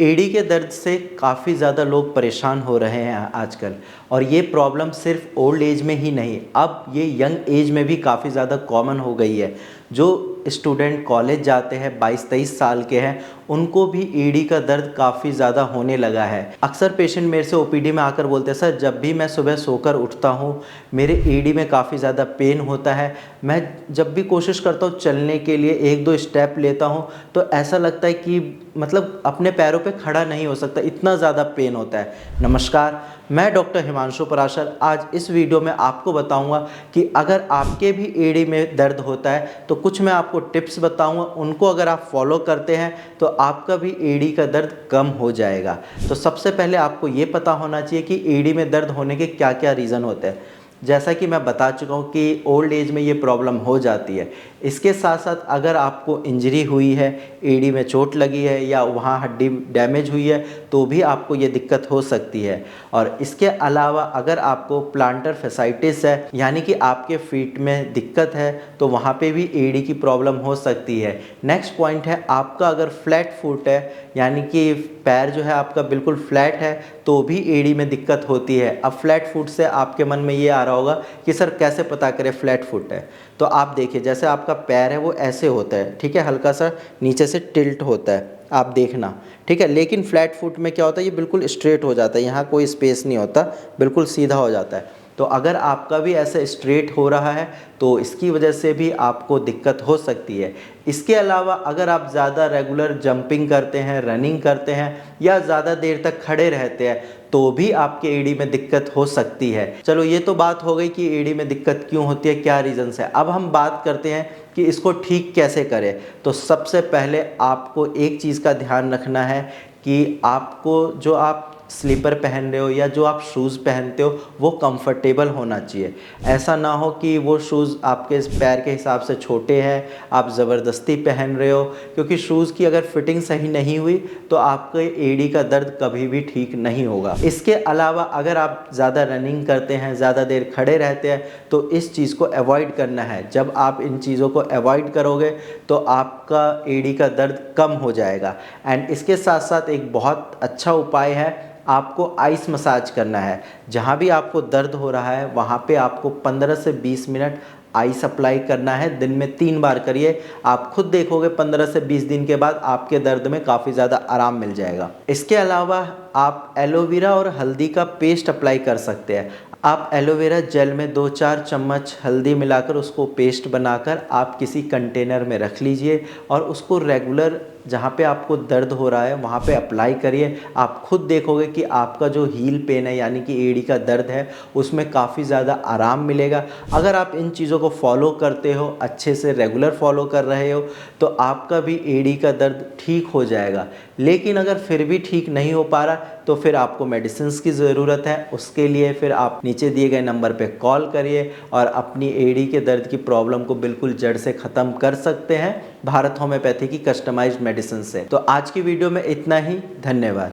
एड़ी के दर्द से काफ़ी ज़्यादा लोग परेशान हो रहे हैं आजकल। और ये प्रॉब्लम सिर्फ ओल्ड एज में ही नहीं, अब ये यंग एज में भी काफ़ी ज़्यादा कॉमन हो गई है। जो स्टूडेंट कॉलेज जाते हैं 22-23 साल के हैं, उनको भी एड़ी का दर्द काफ़ी ज़्यादा होने लगा है। अक्सर पेशेंट मेरे से ओपीडी में आकर बोलते हैं, सर जब भी मैं सुबह सोकर उठता हूँ मेरे एड़ी में काफ़ी ज़्यादा पेन होता है। मैं जब भी कोशिश करता हूँ चलने के लिए 1-2 स्टेप लेता हूँ तो ऐसा लगता है कि मतलब अपने पैरों पे खड़ा नहीं हो सकता, इतना ज़्यादा पेन होता है। नमस्कार, मैं डॉक्टर हिमांशु पराशर आज इस वीडियो में आपको बताऊंगा कि अगर आपके भी एड़ी में दर्द होता है तो कुछ मैं आपको टिप्स बताऊंगा, उनको अगर आप फॉलो करते हैं तो आपका भी एड़ी का दर्द कम हो जाएगा। तो सबसे पहले आपको ये पता होना चाहिए कि एड़ी में दर्द होने के क्या क्या रीज़न होते हैं। जैसा कि मैं बता चुका हूँ कि ओल्ड एज में ये प्रॉब्लम हो जाती है। इसके साथ साथ अगर आपको इंजरी हुई है, एड़ी में चोट लगी है या वहाँ हड्डी डैमेज हुई है तो भी आपको ये दिक्कत हो सकती है। और इसके अलावा अगर आपको प्लांटर फैसाइटिस है यानी कि आपके फीट में दिक्कत है तो वहाँ पे भी एड़ी की प्रॉब्लम हो सकती है। नेक्स्ट पॉइंट है, आपका अगर फ्लैट फुट है यानी कि पैर जो है आपका बिल्कुल फ्लैट है तो भी एड़ी में दिक्कत होती है। अब फ्लैट फुट से आपके मन में ये आ रहा होगा कि सर कैसे पता करें फ्लैट फुट है। तो आप देखिए, जैसे आपका पैर है वो ऐसे होता है, ठीक है, हल्का सा नीचे से टिल्ट होता है, आप देखना, ठीक है। लेकिन फ्लैट फुट में क्या होता है, ये बिल्कुल स्ट्रेट हो जाता है, यहाँ कोई स्पेस नहीं होता, बिल्कुल सीधा हो जाता है। तो अगर आपका भी ऐसे स्ट्रेट हो रहा है तो इसकी वजह से भी आपको दिक्कत हो सकती है। इसके अलावा अगर आप ज़्यादा रेगुलर जंपिंग करते हैं, रनिंग करते हैं या ज़्यादा देर तक खड़े रहते हैं तो भी आपके एड़ी में दिक्कत हो सकती है। चलो ये तो बात हो गई कि एड़ी में दिक्कत क्यों होती है, क्या रीज़न्स है। अब हम बात करते हैं कि इसको ठीक कैसे करें। तो सबसे पहले आपको एक चीज़ का ध्यान रखना है कि आपको जो आप स्लीपर पहन रहे हो या जो आप शूज़ पहनते हो वो कंफर्टेबल होना चाहिए। ऐसा ना हो कि वो शूज़ आपके पैर के हिसाब से छोटे हैं, आप ज़बरदस्ती पहन रहे हो, क्योंकि शूज़ की अगर फिटिंग सही नहीं हुई तो आपके एड़ी का दर्द कभी भी ठीक नहीं होगा। इसके अलावा अगर आप ज़्यादा रनिंग करते हैं, ज़्यादा देर खड़े रहते हैं तो इस चीज़ को अवॉइड करना है। जब आप इन चीज़ों को अवॉइड करोगे तो आपका एड़ी का दर्द कम हो जाएगा। एंड इसके साथ साथ एक बहुत अच्छा उपाय है, आपको आइस मसाज करना है। जहाँ भी आपको दर्द हो रहा है वहाँ पे आपको 15 से 20 मिनट आइस अप्लाई करना है। दिन में 3 बार करिए, आप खुद देखोगे 15 से 20 दिन के बाद आपके दर्द में काफ़ी ज़्यादा आराम मिल जाएगा। इसके अलावा आप एलोवेरा और हल्दी का पेस्ट अप्लाई कर सकते हैं। आप एलोवेरा जेल में 2-4 चम्मच हल्दी मिलाकर उसको पेस्ट बनाकर आप किसी कंटेनर में रख लीजिए और उसको रेगुलर जहाँ पे आपको दर्द हो रहा है वहाँ पे अप्लाई करिए। आप खुद देखोगे कि आपका जो हील पेन है यानी कि एड़ी का दर्द है उसमें काफ़ी ज़्यादा आराम मिलेगा। अगर आप इन चीज़ों को फॉलो करते हो, अच्छे से रेगुलर फॉलो कर रहे हो तो आपका भी एड़ी का दर्द ठीक हो जाएगा। लेकिन अगर फिर भी ठीक नहीं हो पा रहा तो फिर आपको मेडिसिन्स की ज़रूरत है। उसके लिए फिर आप नीचे दिए गए नंबर पे कॉल करिए और अपनी एड़ी के दर्द की प्रॉब्लम को बिल्कुल जड़ से ख़त्म कर सकते हैं भारत होम्योपैथी की कस्टमाइज्ड मेडिसिन से। तो आज की वीडियो में इतना ही, धन्यवाद।